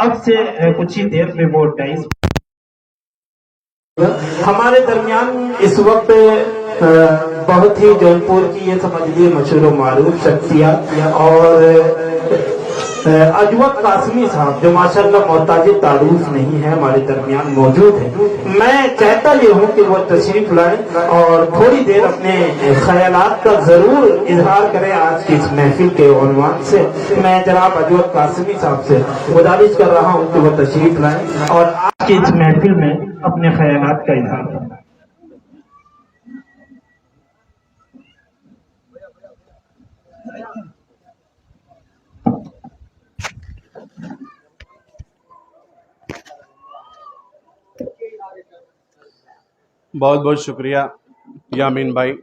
اب سے کچھ ہی دیر میں وہ 28 ہمارے درمیان اس وقت بہت ہی جون پور کی یہ سمجھ لیے مشہور و معروف شخصیت اور اجود قاسمی صاحب جو ماشاءاللہ محتاج تعارف نہیں ہے ہمارے درمیان موجود ہیں. میں چاہتا یہ ہوں کہ وہ تشریف لائیں اور تھوڑی دیر اپنے خیالات کا ضرور اظہار کریں. آج کی اس محفل کے عنوان سے میں جناب اجود قاسمی صاحب سے گزارش کر رہا ہوں کہ وہ تشریف لائیں اور آج کی اس محفل میں اپنے خیالات کا اظہار کریں. بہت بہت شکریہ یامین بھائی،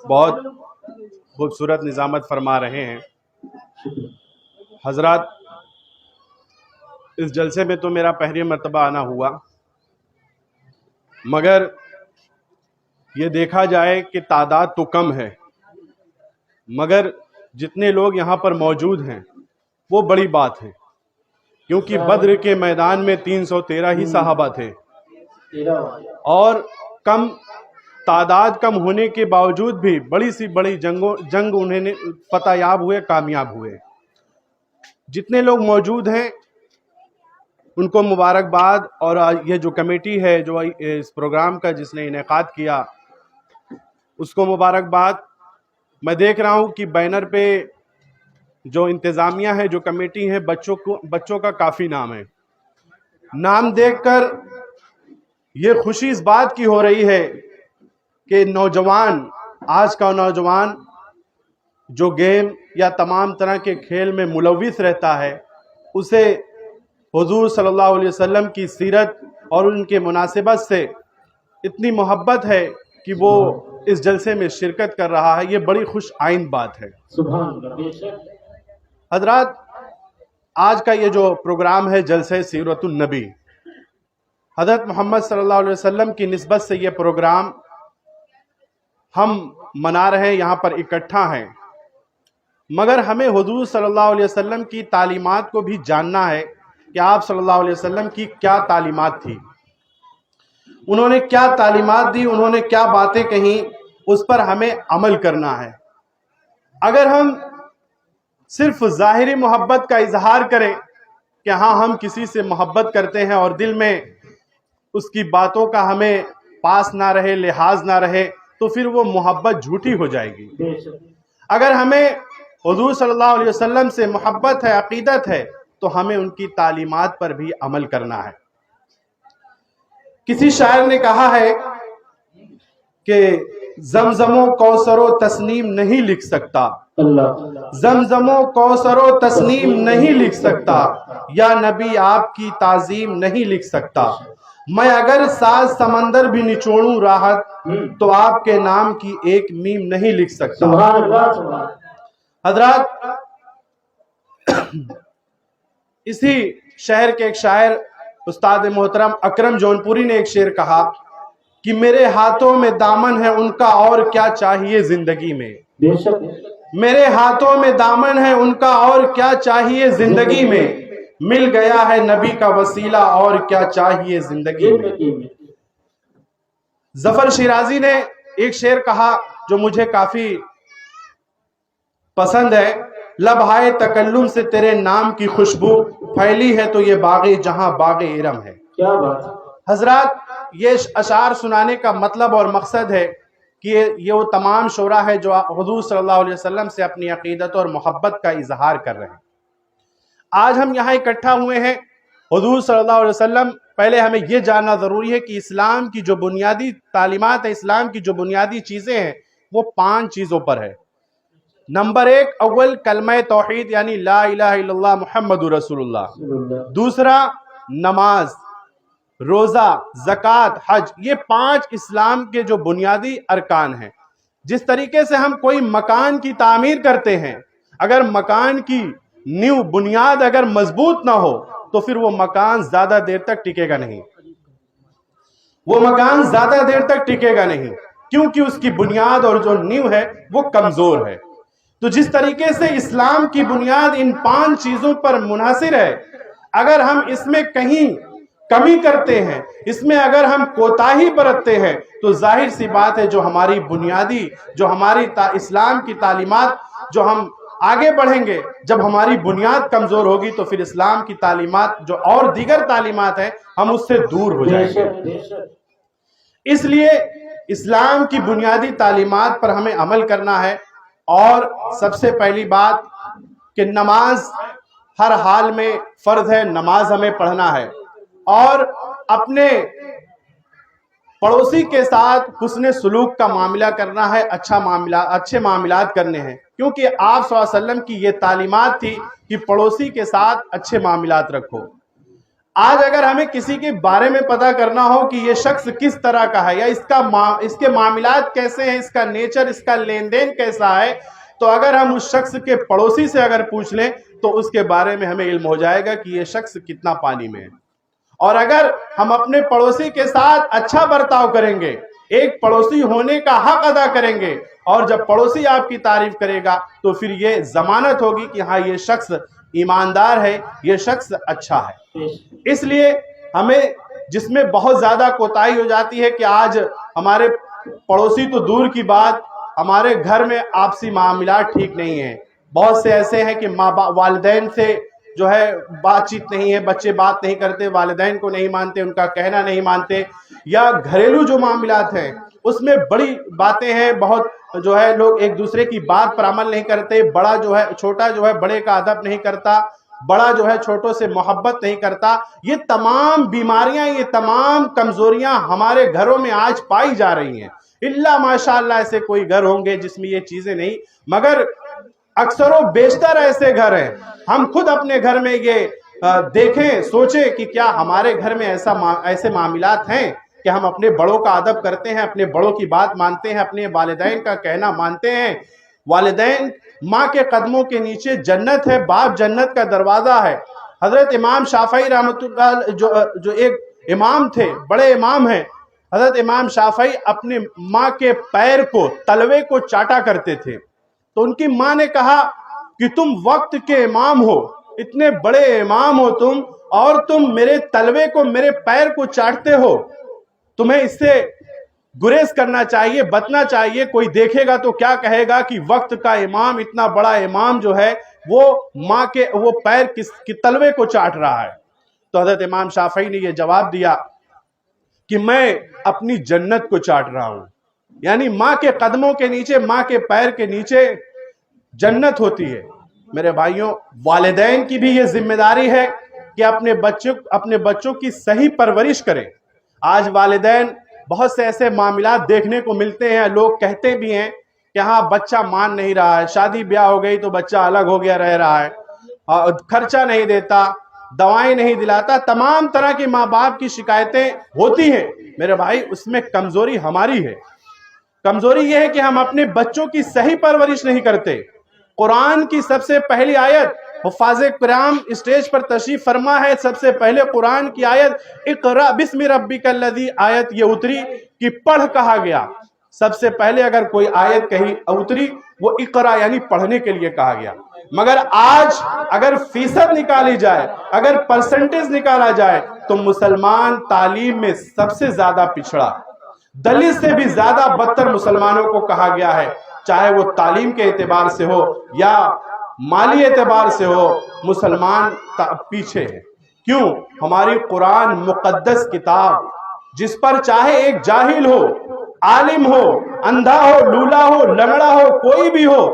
بہت خوبصورت نظامت فرما رہے ہیں. حضرات، اس جلسے میں تو میرا پہلی مرتبہ آنا ہوا، مگر یہ دیکھا جائے کہ تعداد تو کم ہے، مگر جتنے لوگ یہاں پر موجود ہیں وہ بڑی بات ہے، کیونکہ بدر کے میدان میں 313 ہی صحابہ تھے اور کم تعداد کم ہونے کے باوجود بھی بڑی سی بڑی جنگ انہیں فتح یاب ہوئے، کامیاب ہوئے. جتنے لوگ موجود ہیں ان کو مبارکباد، اور یہ جو کمیٹی ہے جو اس پروگرام کا جس نے انعقاد کیا اس کو مبارکباد. میں دیکھ رہا ہوں کہ بینر پہ جو انتظامیہ ہے، جو کمیٹی ہے، بچوں کا کافی نام ہے. نام دیکھ کر یہ خوشی اس بات کی ہو رہی ہے کہ نوجوان، آج کا نوجوان جو گیم یا تمام طرح کے کھیل میں ملوث رہتا ہے، اسے حضور صلی اللہ علیہ وسلم کی سیرت اور ان کے مناسبت سے اتنی محبت ہے کہ وہ اس جلسے میں شرکت کر رہا ہے. یہ بڑی خوش آئند بات ہے. حضرات، آج کا یہ جو پروگرام ہے جلسہ سیرت النبی، حضرت محمد صلی اللہ علیہ وسلم کی نسبت سے یہ پروگرام ہم منا رہے ہیں، یہاں پر اکٹھا ہیں، مگر ہمیں حضور صلی اللہ علیہ وسلم کی تعلیمات کو بھی جاننا ہے کہ آپ صلی اللہ علیہ وسلم کی کیا تعلیمات تھی، انہوں نے کیا تعلیمات دی، انہوں نے کیا باتیں کہیں، اس پر ہمیں عمل کرنا ہے. اگر ہم صرف ظاہری محبت کا اظہار کریں کہ ہاں ہم کسی سے محبت کرتے ہیں اور دل میں اس کی باتوں کا ہمیں پاس نہ رہے، لحاظ نہ رہے، تو پھر وہ محبت جھوٹی ہو جائے گی. اگر ہمیں حضور صلی اللہ علیہ وسلم سے محبت ہے، عقیدت ہے، تو ہمیں ان کی تعلیمات پر بھی عمل کرنا ہے. کسی شاعر نے کہا ہے کہ زمزم و کوثر و تسنیم نہیں لکھ سکتا، زمزم و کوثر و تسنیم نہیں لکھ سکتا، یا نبی آپ کی تعظیم نہیں لکھ سکتا. میں اگر 7 سمندر بھی نچوڑوں راحت، تو آپ کے نام کی ایک میم نہیں لکھ سکتا. حضرات، اسی شہر کے ایک شاعر استاد محترم اکرم جون پوری نے ایک شعر کہا کہ میرے ہاتھوں میں دامن ہے ان کا اور کیا چاہیے زندگی میں، میرے ہاتھوں میں دامن ہے ان کا اور کیا چاہیے زندگی میں، مل گیا ہے نبی کا وسیلہ اور کیا چاہیے زندگی میں. ظفر شیرازی نے ایک شعر کہا جو مجھے کافی پسند ہے، لبہائے تکلم سے تیرے نام کی خوشبو پھیلی ہے تو یہ باغ جہاں باغ ارم ہے. کیا بات. حضرات، یہ اشعار سنانے کا مطلب اور مقصد ہے کہ یہ وہ تمام شعراء ہے جو حضور صلی اللہ علیہ وسلم سے اپنی عقیدت اور محبت کا اظہار کر رہے ہیں. آج ہم یہاں اکٹھا ہوئے ہیں، حضور صلی اللہ علیہ وسلم، پہلے ہمیں یہ جاننا ضروری ہے کہ اسلام کی جو بنیادی تعلیمات ہیں، اسلام کی جو بنیادی چیزیں ہیں، وہ 5 چیزوں پر ہے. نمبر 1، اول کلمہ توحید یعنی لا الہ الا اللہ محمد رسول اللہ. دوسرا، نماز، روزہ، زکوٰۃ، حج. یہ 5 اسلام کے جو بنیادی ارکان ہیں. جس طریقے سے ہم کوئی مکان کی تعمیر کرتے ہیں، اگر مکان کی نیو بنیاد اگر مضبوط نہ ہو تو پھر وہ مکان زیادہ دیر تک ٹکے گا نہیں، وہ مکان زیادہ دیر تک ٹکے گا نہیں، کیونکہ اس کی بنیاد اور جو نیو ہے وہ کمزور ہے. تو جس طریقے سے اسلام کی بنیاد ان 5 چیزوں پر منحصر ہے، اگر ہم اس میں کہیں کمی کرتے ہیں، اس میں اگر ہم کوتاہی برتتے ہیں، تو ظاہر سی بات ہے جو ہماری بنیادی، جو ہماری اسلام کی تعلیمات، جو ہم آگے بڑھیں گے، جب ہماری بنیاد کمزور ہوگی تو پھر اسلام کی تعلیمات جو اور دیگر تعلیمات ہیں ہم اس سے دور ہو جائیں گے۔ اس لیے اسلام کی بنیادی تعلیمات پر ہمیں عمل کرنا ہے، اور سب سے پہلی بات کہ نماز ہر حال میں فرض ہے، نماز ہمیں پڑھنا ہے، اور اپنے پڑوسی کے ساتھ حسن سلوک کا معاملہ کرنا ہے، اچھے معاملات کرنے ہیں، کیونکہ آپ صلی اللہ علیہ وسلم کی یہ تعلیمات تھی کہ پڑوسی کے ساتھ اچھے معاملات رکھو۔ آج اگر ہمیں کسی کے بارے میں پتہ کرنا ہو کہ یہ شخص کس طرح کا ہے، یا اس کے معاملات کیسے ہیں، اس کا نیچر، اس کا لین دین کیسا ہے، تو اگر ہم اس شخص کے پڑوسی سے اگر پوچھ لیں تو اس کے بارے میں ہمیں علم ہو جائے گا کہ یہ شخص کتنا پانی میں ہے۔ اور اگر ہم اپنے پڑوسی کے ساتھ اچھا برتاؤ کریں گے، ایک پڑوسی ہونے کا حق ادا کریں گے، اور جب پڑوسی آپ کی تعریف کرے گا تو پھر یہ ضمانت ہوگی کہ ہاں یہ شخص ایماندار ہے، یہ شخص اچھا ہے۔ اس لیے ہمیں، جس میں بہت زیادہ کوتاہی ہو جاتی ہے کہ آج ہمارے پڑوسی تو دور کی بات، ہمارے گھر میں آپسی معاملات ٹھیک نہیں ہیں۔ بہت سے ایسے ہیں کہ والدین سے جو ہے بات چیت نہیں ہے، بچے بات نہیں کرتے، والدین کو نہیں مانتے، ان کا کہنا نہیں مانتے، یا گھریلو جو معاملات ہیں اس میں بڑی باتیں ہیں، بہت جو ہے لوگ ایک دوسرے کی بات پر عمل نہیں کرتے، بڑا جو ہے چھوٹا جو ہے بڑے کا ادب نہیں کرتا، بڑا جو ہے چھوٹوں سے محبت نہیں کرتا۔ یہ تمام بیماریاں، یہ تمام کمزوریاں ہمارے گھروں میں آج پائی جا رہی ہیں۔ اللہ ماشاءاللہ ایسے کوئی گھر ہوں گے جس میں یہ چیزیں نہیں، مگر اکثر و بیشتر ایسے گھر ہیں۔ ہم خود اپنے گھر میں یہ دیکھیں، سوچیں کہ کیا ہمارے گھر میں ایسے معاملات ہیں کہ ہم اپنے بڑوں کا ادب کرتے ہیں، اپنے بڑوں کی بات مانتے ہیں، اپنے والدین کا کہنا مانتے ہیں۔ والدین، ماں کے قدموں کے نیچے جنت ہے، باپ جنت کا دروازہ ہے۔ حضرت امام شافعی رحمۃ اللہ جو ایک امام تھے، بڑے امام ہیں، حضرت امام شافعی اپنے ماں کے پیر کو، تلوے کو چاٹا کرتے تھے۔ تو ان کی ماں نے کہا کہ تم وقت کے امام ہو، اتنے بڑے امام ہو تم، اور تم میرے تلوے کو، میرے پیر کو چاٹتے ہو، تمہیں اس سے گریز کرنا چاہیے، بچنا چاہیے۔ کوئی دیکھے گا تو کیا کہے گا کہ وقت کا امام، اتنا بڑا امام جو ہے وہ ماں کے وہ پیر کی تلوے کو چاٹ رہا ہے۔ تو حضرت امام شافعی نے یہ جواب دیا کہ میں اپنی جنت کو چاٹ رہا ہوں، یعنی ماں کے قدموں کے نیچے، ماں کے پیر کے نیچے جنت ہوتی ہے۔ میرے بھائیوں، والدین کی بھی یہ ذمہ داری ہے کہ اپنے بچوں کی صحیح پرورش کریں۔ آج والدین، بہت سے ایسے معاملات دیکھنے کو ملتے ہیں، لوگ کہتے بھی ہیں کہ ہاں بچہ مان نہیں رہا ہے، شادی بیاہ ہو گئی تو بچہ الگ ہو گیا رہ رہا ہے، خرچہ نہیں دیتا، دوائیں نہیں دلاتا، تمام طرح کی ماں باپ کی شکایتیں ہوتی ہیں۔ میرے بھائی، اس میں کمزوری ہماری ہے۔ کمزوری یہ ہے کہ ہم اپنے بچوں کی صحیح پرورش نہیں کرتے۔ قرآن کی سب سے پہلی آیت، حفاظ کرام اسٹیج پر تشریف فرما ہے، سب سے پہلے قرآن کی آیت اقرأ بسم ربک الذی آیت یہ اتری کہ پڑھ کہا گیا۔ سب سے پہلے اگر کوئی آیت کہیں اتری وہ اقرأ یعنی پڑھنے کے لیے کہا گیا۔ مگر آج اگر فیصد نکالی جائے، اگر پرسنٹیج نکالا جائے تو مسلمان تعلیم میں سب سے زیادہ پچھڑا، دلت سے بھی زیادہ بدتر مسلمانوں کو کہا گیا ہے، چاہے وہ تعلیم کے اعتبار سے ہو یا مالی اعتبار سے ہو، مسلمان پیچھے ہے۔ کیوں؟ ہماری قرآن مقدس کتاب، جس پر چاہے ایک جاہل ہو، عالم ہو، اندھا ہو، لولا ہو، لنگڑا ہو، کوئی بھی ہو،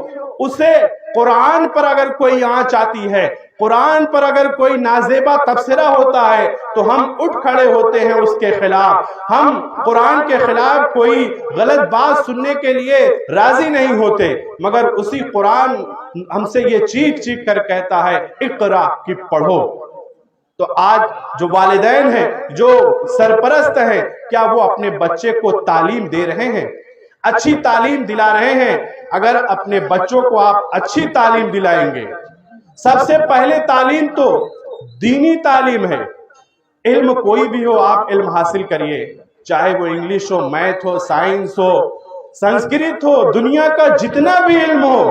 اسے قرآن پر اگر کوئی آنچ آتی ہے، قرآن پر اگر کوئی نازیبا تبصرہ ہوتا ہے تو ہم اٹھ کھڑے ہوتے ہیں اس کے خلاف۔ ہم قرآن کے خلاف کوئی غلط بات سننے کے لیے راضی نہیں ہوتے، مگر اسی قرآن ہم سے یہ چیخ چیخ کر کہتا ہے اقرا کہ پڑھو۔ تو آج جو والدین ہیں، جو سرپرست ہیں، کیا وہ اپنے بچے کو تعلیم دے رہے ہیں، اچھی تعلیم دلا رہے ہیں؟ اگر اپنے بچوں کو آپ اچھی تعلیم دلائیں گے، سب سے پہلے تعلیم تو دینی تعلیم ہے۔ علم کوئی بھی ہو، آپ علم حاصل کریے، چاہے وہ انگلش ہو، میتھ ہو، سائنس ہو، سنسکرت ہو، دنیا کا جتنا بھی علم ہو،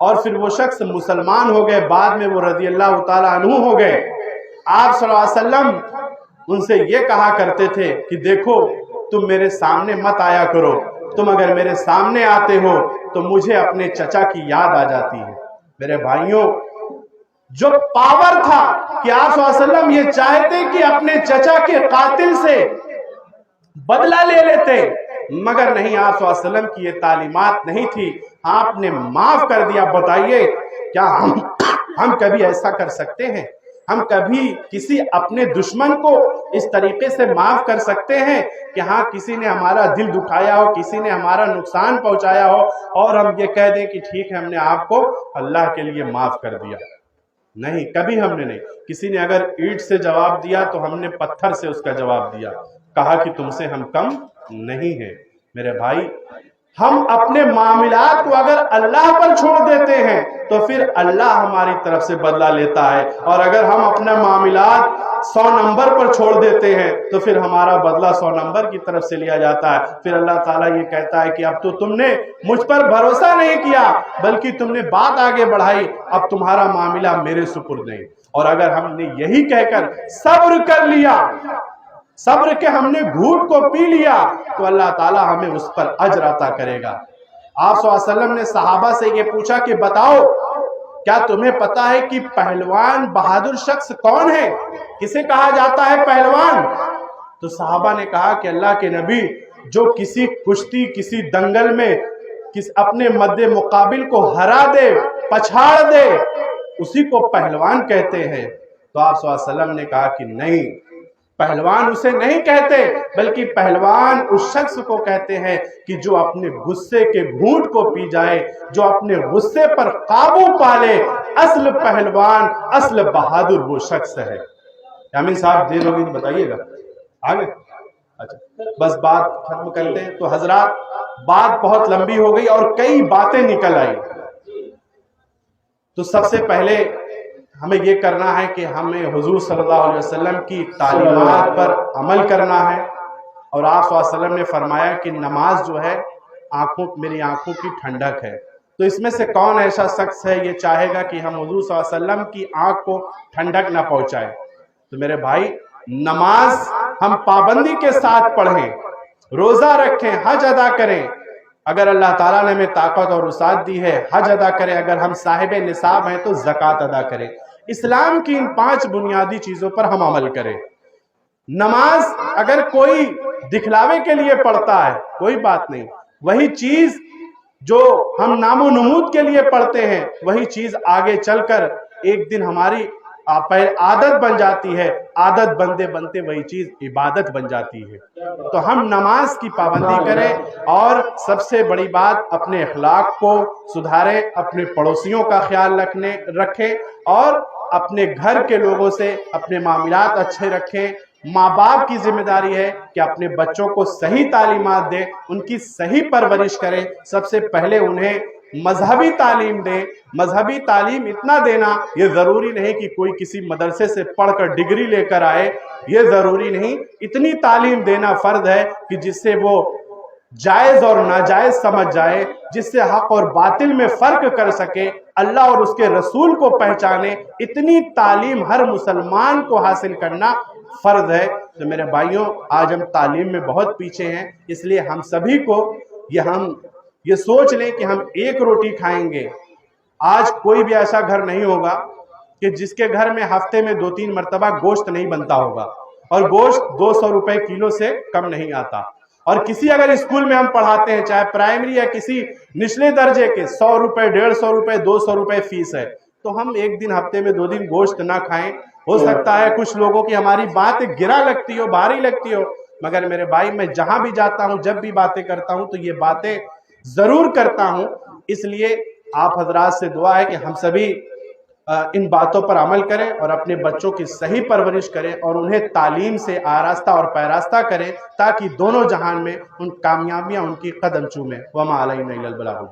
اور پھر وہ شخص مسلمان ہو گئے، بعد میں وہ رضی اللہ تعالیٰ عنہ ہو گئے۔ آپ صلی اللہ علیہ وسلم ان سے یہ کہا کرتے تھے کہ دیکھو تم میرے سامنے مت آیا کرو، تم اگر میرے سامنے آتے ہو تو مجھے اپنے چچا کی یاد آ جاتی ہے۔ میرے بھائیوں، جو پاور تھا کہ آپ صلی اللہ علیہ وسلم یہ چاہتے کہ اپنے چچا کے قاتل سے بدلہ لے لیتے، مگر نہیں، آپ صلی اللہ علیہ وسلم کی یہ تعلیمات نہیں تھی، آپ نے معاف کر دیا۔ بتائیے کیا ہم کبھی ایسا کر سکتے ہیں؟ ہم کبھی کسی اپنے دشمن کو اس طریقے سے معاف کر سکتے ہیں کہ ہاں کسی نے ہمارا دل دکھایا ہو، کسی نے ہمارا نقصان پہنچایا ہو، اور ہم یہ کہہ دیں کہ ٹھیک ہے ہم نے آپ کو اللہ کے لیے معاف کر دیا؟ نہیں، کبھی ہم نے نہیں۔ کسی نے اگر اینٹ سے جواب دیا تو ہم نے پتھر سے اس کا جواب دیا، کہا کہ تم سے ہم کم نہیں ہیں۔ میرے بھائی، ہم اپنے معاملات کو اگر اللہ پر چھوڑ دیتے ہیں تو پھر اللہ ہماری طرف سے بدلہ لیتا ہے، اور اگر ہم اپنے معاملات 100 نمبر پر چھوڑ دیتے ہیں تو پھر ہمارا بدلہ 100 نمبر کی طرف سے لیا جاتا ہے۔ پھر اللہ تعالیٰ یہ کہتا ہے کہ اب تو تم نے مجھ پر بھروسہ نہیں کیا، بلکہ تم نے بات آگے بڑھائی، اب تمہارا معاملہ میرے سپرد نہیں۔ اور اگر ہم نے یہی کہہ کر صبر کر لیا، صبر کے ہم نے گھوٹ کو پی لیا، تو اللہ تعالیٰ ہمیں اس پر اجر عطا کرے گا۔ آپ صلی اللہ علیہ وسلم نے صحابہ سے یہ پوچھا کہ بتاؤ کیا تمہیں پتا ہے کہ پہلوان بہادر شخص کون ہے؟ کسے کہا جاتا ہے پہلوان؟ تو صحابہ نے کہا کہ اللہ کے نبی، جو کسی کشتی، کسی دنگل میں اپنے مد مقابل کو ہرا دے، پچھاڑ دے، اسی کو پہلوان کہتے ہیں۔ تو آپ صلی اللہ علیہ وسلم نے کہا کہ نہیں، پہلوان اسے نہیں کہتے، بلکہ پہلوان اس شخص کو کہتے ہیں کہ جو اپنے غصے کے گھونٹ کو پی جائے، جو اپنے غصے پر قابو پالے۔ اصل پہلوان، اصل بہادر وہ شخص ہے۔ یامین صاحب دیر ہوگی تو بتائیے گا آگے۔ اچھا بس بات ختم کرتے ہیں۔ تو حضرات، بات بہت لمبی ہو گئی اور کئی باتیں نکل آئی۔ تو سب سے پہلے ہمیں یہ کرنا ہے کہ ہمیں حضور صلی اللہ علیہ وسلم کی تعلیمات پر عمل کرنا ہے، اور آپ صلی اللہ علیہ وسلم نے فرمایا کہ نماز جو ہے میری آنکھوں کی ٹھنڈک ہے۔ تو اس میں سے کون ایسا شخص ہے یہ چاہے گا کہ ہم حضور صلی اللہ علیہ وسلم کی آنکھ کو ٹھنڈک نہ پہنچائے؟ تو میرے بھائی، نماز ہم پابندی کے ساتھ پڑھیں، روزہ رکھیں، حج ادا کریں، اگر اللہ تعالیٰ نے ہمیں طاقت اور وسعت دی ہے حج ادا کریں، اگر ہم صاحب نصاب ہیں تو زکوٰۃ ادا کریں۔ اسلام کی ان 5 بنیادی چیزوں پر ہم عمل کریں۔ نماز اگر کوئی دکھلاوے کے لیے پڑھتا ہے کوئی بات نہیں، وہی چیز جو ہم نام و نمود کے لیے پڑھتے ہیں وہی چیز آگے چل کر ایک دن ہماری عادت بن جاتی ہے، عادت بنتے بنتے وہی چیز عبادت بن جاتی ہے۔ تو ہم نماز کی پابندی کریں، اور سب سے بڑی بات اپنے اخلاق کو سدھاریں، اپنے پڑوسیوں کا خیال رکھیں، اور اپنے گھر کے لوگوں سے اپنے معاملات اچھے رکھیں۔ ماں باپ کی ذمہ داری ہے کہ اپنے بچوں کو صحیح تعلیمات دیں، ان کی صحیح پرورش کریں۔ سب سے پہلے انہیں مذہبی تعلیم دیں۔ مذہبی تعلیم اتنا دینا، یہ ضروری نہیں کہ کوئی کسی مدرسے سے پڑھ کر ڈگری لے کر آئے، یہ ضروری نہیں، اتنی تعلیم دینا فرض ہے کہ جس سے وہ جائز اور ناجائز سمجھ جائے، جس سے حق اور باطل میں فرق کر سکے، اللہ اور اس کے رسول کو پہچانے۔ اتنی تعلیم ہر مسلمان کو حاصل کرنا فرض ہے۔ تو میرے بھائیوں، آج ہم تعلیم میں بہت پیچھے ہیں، اس لیے ہم سبھی کو یہ سوچ لیں کہ ہم ایک روٹی کھائیں گے۔ آج کوئی بھی ایسا گھر نہیں ہوگا کہ جس کے گھر میں ہفتے میں 2-3 مرتبہ گوشت نہیں بنتا ہوگا، اور گوشت 200 روپے کلو سے کم نہیں آتا۔ اور کسی اگر اسکول میں ہم پڑھاتے ہیں، چاہے پرائمری یا کسی نچلے درجے کے، 100 روپے، 150 روپے، 200 روپے فیس ہے، تو ہم ایک دن ہفتے میں 2 دن گوشت نہ کھائیں۔ ہو سکتا ہے کچھ لوگوں کی ہماری بات گرا لگتی ہو، بھاری لگتی ہو، مگر میرے بھائی، میں جہاں بھی جاتا ہوں، جب بھی باتیں کرتا ہوں تو یہ باتیں ضرور کرتا ہوں۔ اس لیے آپ حضرات سے دعا ہے کہ ہم سبھی ان باتوں پر عمل کریں اور اپنے بچوں کی صحیح پرورش کریں، اور انہیں تعلیم سے آراستہ اور پیراستہ کریں، تاکہ دونوں جہان میں ان کامیابیاں ان کی قدم چومیں۔ وما علینا الا البلاغ۔